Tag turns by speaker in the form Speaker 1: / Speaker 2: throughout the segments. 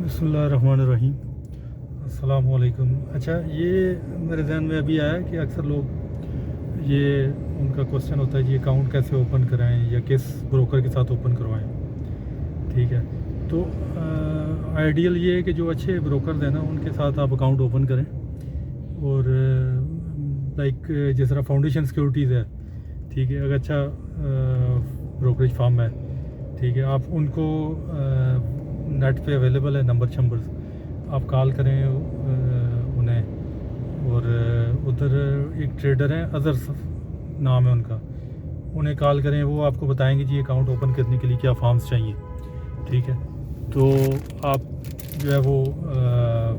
Speaker 1: بسم اللہ الرحمن الرحیم، السلام علیکم۔ اچھا، یہ میرے ذہن میں ابھی آیا کہ اکثر لوگ یہ ان کا کوسچن ہوتا ہے جی اکاؤنٹ کیسے اوپن کرائیں یا کس بروکر کے ساتھ اوپن کروائیں۔ ٹھیک ہے، تو آئیڈیل یہ ہے کہ جو اچھے بروکرز ہیں نا ان کے ساتھ آپ اکاؤنٹ اوپن کریں، اور لائک جس طرح فاؤنڈیشن سیکورٹیز ہے، ٹھیک ہے، اگر اچھا بروکریج فارم ہے، ٹھیک ہے، آپ ان کو نیٹ پہ اویلیبل ہے نمبرز، آپ کال کریں انہیں، اور ادھر ایک ٹریڈر ہیں اظہر نام ہے ان کا، انہیں کال کریں، وہ آپ کو بتائیں گے جی اکاؤنٹ اوپن کرنے کے لیے کیا فارمز چاہیے۔ ٹھیک ہے، تو آپ جو ہے وہ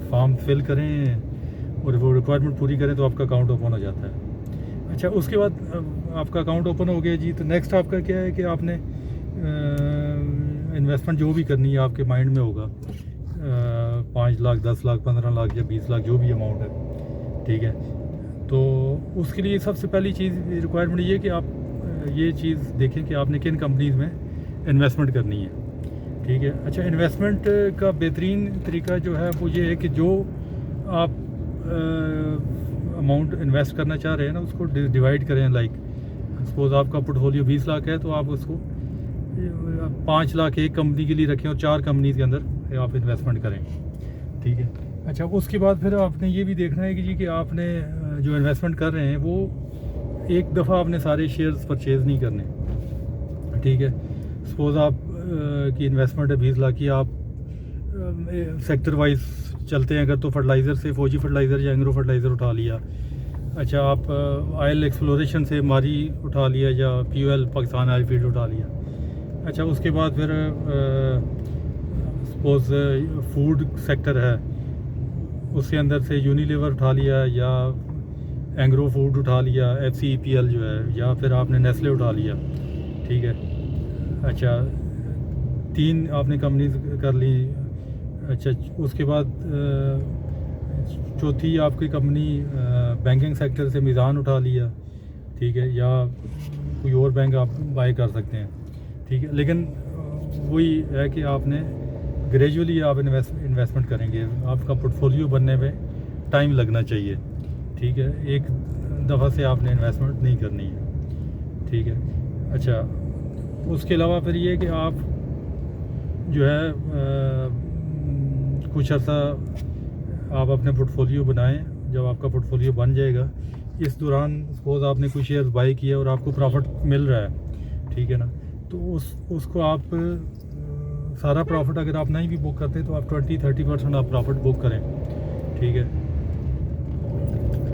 Speaker 1: فارم فل کریں اور وہ ریکوائرمنٹ پوری کریں تو آپ کا اکاؤنٹ اوپن ہو جاتا ہے۔ اچھا، اس کے بعد آپ کا اکاؤنٹ اوپن ہو گیا جی، تو نیکسٹ آپ کا کیا ہے کہ آپ نے انویسٹمنٹ جو بھی کرنی ہے آپ کے مائنڈ میں ہوگا، 5 لاکھ 10 لاکھ 15 لاکھ یا 20 لاکھ جو بھی اماؤنٹ ہے، ٹھیک ہے، تو اس کے لیے سب سے پہلی چیز ریکوائرمنٹ یہ ہے کہ آپ یہ چیز دیکھیں کہ آپ نے کن کمپنیز میں انویسٹمنٹ کرنی ہے۔ ٹھیک ہے، اچھا، انویسٹمنٹ کا بہترین طریقہ جو ہے وہ یہ ہے کہ جو آپ اماؤنٹ انویسٹ کرنا چاہ رہے ہیں نا اس کو ڈیوائڈ کریں، لائک سپوز آپ کا پورٹ فولیو 20 لاکھ ہے تو آپ اس کو 5 لاکھ ایک کمپنی کے لیے رکھیں اور 4 کمپنیز کے اندر آپ انویسٹمنٹ کریں۔ ٹھیک ہے، اچھا، اس کے بعد پھر آپ نے یہ بھی دیکھنا ہے کہ جی کہ آپ نے جو انویسٹمنٹ کر رہے ہیں وہ ایک دفعہ آپ نے سارے شیئرز پرچیز نہیں کرنے۔ ٹھیک ہے، سپوز آپ کی انویسٹمنٹ ہے 20 لاکھ کی، آپ سیکٹر وائز چلتے ہیں اگر تو فرٹیلائزر سے فوجی فرٹیلائزر یا اینگرو فرٹیلائزر اٹھا لیا۔ اچھا، آپ آئل ایکسپلوریشن سے ماری اٹھا لیا یا P O L Pakistan oil field اٹھا لیا۔ اچھا، اس کے بعد پھر سپوز فوڈ سیکٹر ہے اس کے اندر سے یونیلیور اٹھا لیا یا اینگرو فوڈ اٹھا لیا، ایف سی ای پی ایل جو ہے، یا پھر آپ نے نیسلے اٹھا لیا۔ ٹھیک ہے، اچھا، 3 آپ نے کمپنیز کر لی۔ اچھا، اس کے بعد چوتھی آپ کی کمپنی بینکنگ سیکٹر سے میزان اٹھا لیا، ٹھیک ہے، یا کوئی اور بینک آپ بائی کر سکتے ہیں۔ ٹھیک ہے، لیکن وہی ہے کہ آپ نے گریجولی آپ انویسٹمنٹ کریں گے، آپ کا پورٹ فولیو بننے میں ٹائم لگنا چاہیے۔ ٹھیک ہے، ایک دفعہ سے آپ نے انویسٹمنٹ نہیں کرنی ہے۔ ٹھیک ہے، اچھا، اس کے علاوہ پھر یہ کہ آپ جو ہے کچھ عرصہ آپ اپنے پورٹ فولیو بنائیں، جب آپ کا پورٹ فولیو بن جائے گا اس دوران سپوز آپ نے کوئی شیئرز بائی کیا اور آپ کو پرافٹ مل رہا ہے، ٹھیک ہے نا، تو اس کو آپ سارا پرافٹ اگر آپ نہیں بھی بک کرتے تو آپ 20-30% آپ پرافٹ بک کریں۔ ٹھیک ہے،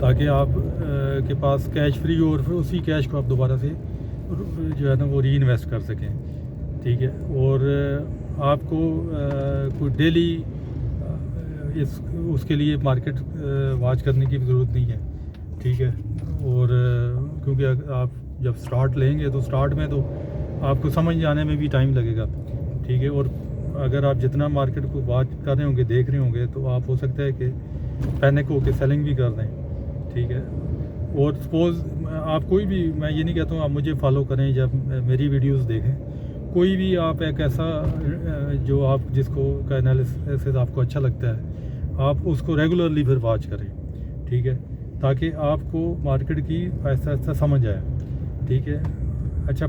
Speaker 1: تاکہ آپ کے پاس کیش فری ہو اور پھر اسی کیش کو آپ دوبارہ سے جو ہے نا وہ ری انویسٹ کر سکیں۔ ٹھیک ہے، اور آپ کو کوئی ڈیلی اس کے لیے مارکیٹ واچ کرنے کی بھی ضرورت نہیں ہے۔ ٹھیک ہے، اور کیونکہ آپ جب سٹارٹ لیں گے تو سٹارٹ میں تو آپ کو سمجھ جانے میں بھی ٹائم لگے گا۔ ٹھیک ہے، اور اگر آپ جتنا مارکیٹ کو واچ کر رہے ہوں گے، دیکھ رہے ہوں گے، تو آپ ہو سکتا ہے کہ پینک ہو کے سیلنگ بھی کر دیں۔ ٹھیک ہے، اور سپوز آپ کوئی بھی، میں یہ نہیں کہتا ہوں آپ مجھے فالو کریں یا میری ویڈیوز دیکھیں، کوئی بھی آپ ایک ایسا جو آپ جس کو کا انالیسس آپ کو اچھا لگتا ہے آپ اس کو ریگولرلی پھر واچ کریں۔ ٹھیک ہے، تاکہ آپ کو مارکیٹ کی آہستہ آہستہ سمجھ آئے۔ ٹھیک ہے، اچھا،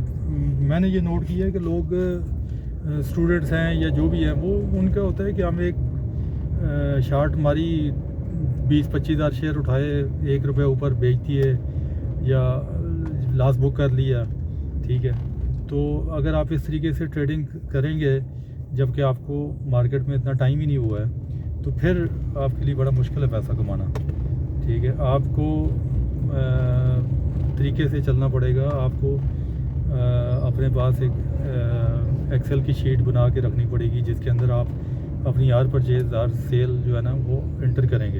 Speaker 1: میں نے یہ نوٹ کیا ہے کہ لوگ اسٹوڈنٹس ہیں یا جو بھی ہیں وہ ان کا ہوتا ہے کہ ہم ایک شارٹ ماری 20-25 ہزار شیئر اٹھائے، 1 روپے اوپر بیچ دیے یا لاس بک کر لیا۔ ٹھیک ہے، تو اگر آپ اس طریقے سے ٹریڈنگ کریں گے جب کہ آپ کو مارکیٹ میں اتنا ٹائم ہی نہیں ہوا ہے تو پھر آپ کے لیے بڑا مشکل ہے پیسہ کمانا۔ ٹھیک ہے، آپ کو طریقے سے چلنا پڑے گا، آپ کو اپنے پاس ایک ایکسل کی شیٹ بنا کے رکھنی پڑے گی جس کے اندر آپ اپنی ہر پرچیز ہر سیل جو ہے نا وہ انٹر کریں گے،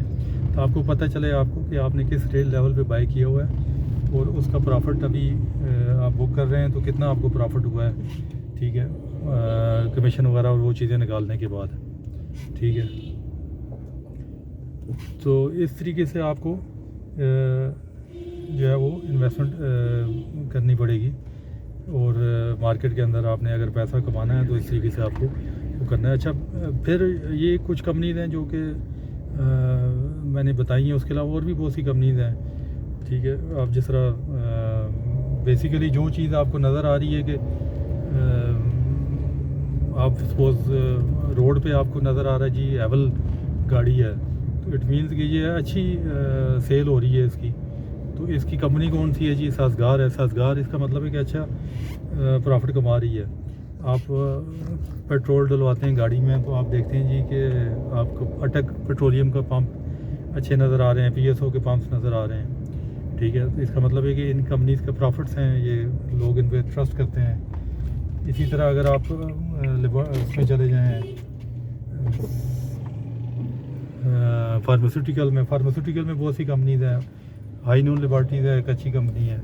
Speaker 1: تو آپ کو پتہ چلے آپ کو کہ آپ نے کس ریٹ لیول پہ بائی کیا ہوا ہے اور اس کا پرافٹ ابھی آپ بک کر رہے ہیں تو کتنا آپ کو پرافٹ ہوا ہے۔ ٹھیک ہے، کمیشن وغیرہ اور وہ چیزیں نکالنے کے بعد۔ ٹھیک ہے، تو اس طریقے سے آپ کو جو ہے وہ انویسٹمنٹ کرنی پڑے گی، اور مارکیٹ کے اندر آپ نے اگر پیسہ کمانا ہے تو اس طریقے سے آپ کو کرنا ہے. اچھا پھر یہ کچھ کمپنیز ہیں جو کہ میں نے بتائی ہیں, اس کے علاوہ اور بھی بہت سی کمپنیز ہیں. ٹھیک ہے, آپ جس طرح بیسیکلی جو چیز آپ کو نظر آ رہی ہے کہ آپ سپوز روڈ پہ آپ کو نظر آ رہا ہے جی ایول گاڑی ہے, تو اٹ مینس کہ یہ اچھی سیل ہو رہی ہے اس کی, تو اس کی کمپنی کون سی ہے جی؟ سازگار ہے. سازگار اس کا مطلب ہے کہ اچھا پرافٹ کما رہی ہے. آپ پیٹرول ڈلواتے ہیں گاڑی میں تو آپ دیکھتے ہیں جی کہ آپ کو اٹک پیٹرولیم کا پمپ اچھے نظر آ رہے ہیں, پی ایس او کے پمپس نظر آ رہے ہیں. ٹھیک ہے, تو اس کا مطلب ہے کہ ان کمپنیز کے پروفٹس ہیں, یہ لوگ ان پہ ٹرسٹ کرتے ہیں. اسی طرح اگر آپ اس میں چلے جائیں فارماسیوٹیکل میں بہت سی کمپنیز ہیں. ہائی نون لیبارٹیز ہے, ایک اچھی کمپنی ہے.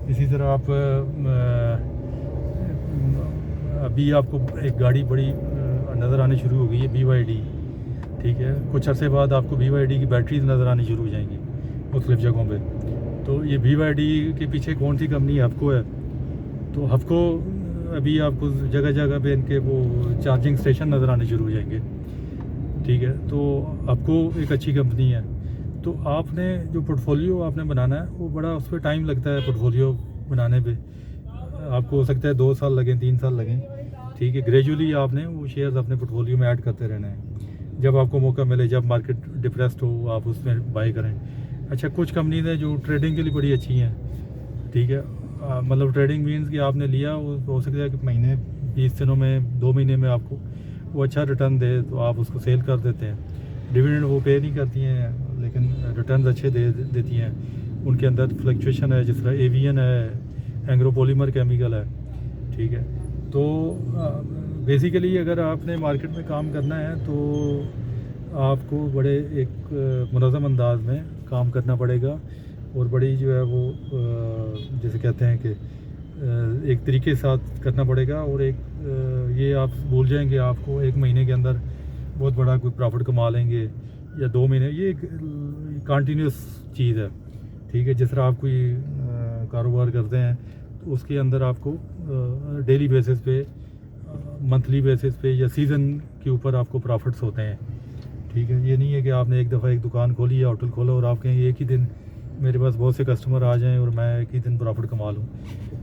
Speaker 1: اسی طرح آپ ابھی آپ کو ایک گاڑی بڑی نظر آنی شروع ہو گئی ہے, بی وائی ڈی. ٹھیک ہے, کچھ عرصے بعد آپ کو بی وائی ڈی کی بیٹریز نظر آنی شروع ہو جائیں گی مختلف جگہوں پہ. تو یہ بی وائی ڈی کے پیچھے کون سی کمپنی ہفکو ہے. تو ہفکو ابھی آپ کو جگہ جگہ پہ ان کے وہ چارجنگ اسٹیشن نظر آنے شروع ہو جائیں گے. ٹھیک ہے, تو ہفکو ایک اچھی کمپنی ہے. تو آپ نے جو پورٹ فولیو آپ نے بنانا ہے وہ بڑا اس پہ ٹائم لگتا ہے. پورٹ فولیو بنانے پہ آپ کو ہو سکتا ہے 2 سال لگیں, 3 سال لگیں. ٹھیک ہے, گریجولی آپ نے وہ شیئرز اپنے پورٹ فولیو میں ایڈ کرتے رہنا ہے. جب آپ کو موقع ملے, جب مارکیٹ ڈپریسڈ ہو, آپ اس میں بائی کریں. اچھا کچھ کمپنیز ہیں جو ٹریڈنگ کے لیے بڑی اچھی ہیں. ٹھیک ہے, مطلب ٹریڈنگ مینس کہ آپ نے لیا, وہ ہو سکتا ہے کہ مہینے 20 دنوں میں 2 مہینے میں آپ کو وہ اچھا ریٹرن دے, تو آپ اس کو سیل کر دیتے ہیں. ڈویڈنڈ وہ پے نہیں کرتی ہیں لیکن ریٹرنز اچھے دیتی ہیں. ان کے اندر فلکچویشن ہے, جس طرح ایوین ہے, اینگرو پولیمر کیمیکل ہے. ٹھیک ہے, تو بیسیکلی اگر آپ نے مارکیٹ میں کام کرنا ہے تو آپ کو بڑے ایک منظم انداز میں کام کرنا پڑے گا, اور بڑی جو ہے وہ جیسے کہتے ہیں کہ ایک طریقے کے ساتھ کرنا پڑے گا. اور ایک یہ آپ بھول جائیں کہ آپ کو 1 مہینے کے اندر بہت بڑا کوئی پرافٹ کما لیں گے یا 2 مہینے. یہ ایک کنٹینیوس چیز ہے. ٹھیک ہے, جس طرح آپ کوئی کاروبار کرتے ہیں تو اس کے اندر آپ کو ڈیلی بیسس پہ, منتھلی بیسس پہ یا سیزن کے اوپر آپ کو پرافٹس ہوتے ہیں. ٹھیک ہے, یہ نہیں ہے کہ آپ نے ایک دفعہ ایک دکان کھولی یا ہوٹل کھولا اور آپ کہیں ایک ہی دن میرے پاس بہت سے کسٹمر آ جائیں اور میں ایک ہی دن پرافٹ کما لوں.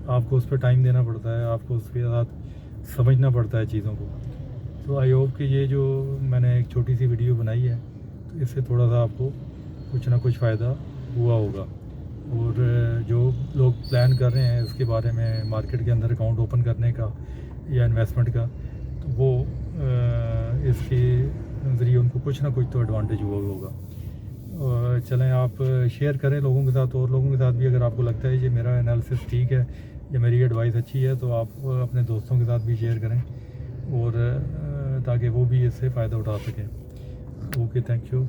Speaker 1: آپ کو اس پہ ٹائم دینا پڑتا ہے, آپ کو اس کے ساتھ سمجھنا پڑتا ہے چیزوں کو. تو آئی ہوپ کہ یہ جو میں نے ایک چھوٹی سی ویڈیو بنائی ہے تو اس سے تھوڑا سا آپ کو کچھ نہ کچھ فائدہ ہوا ہوگا. اور جو لوگ پلان کر رہے ہیں اس کے بارے میں مارکیٹ کے اندر اکاؤنٹ اوپن کرنے کا یا انویسٹمنٹ کا, تو وہ اس کے ذریعے ان کو کچھ نہ کچھ تو ایڈوانٹیج ہوا ہوگا. چلیں آپ شیئر کریں لوگوں کے ساتھ, اور لوگوں کے ساتھ بھی اگر آپ کو لگتا ہے یہ میرا انالیسس ٹھیک ہے یا میری ایڈوائس اچھی ہے تو آپ اپنے دوستوں کے ساتھ بھی شیئر کریں, اور تاکہ وہ بھی اس سے فائدہ اٹھا سکیں. Okay, thank you.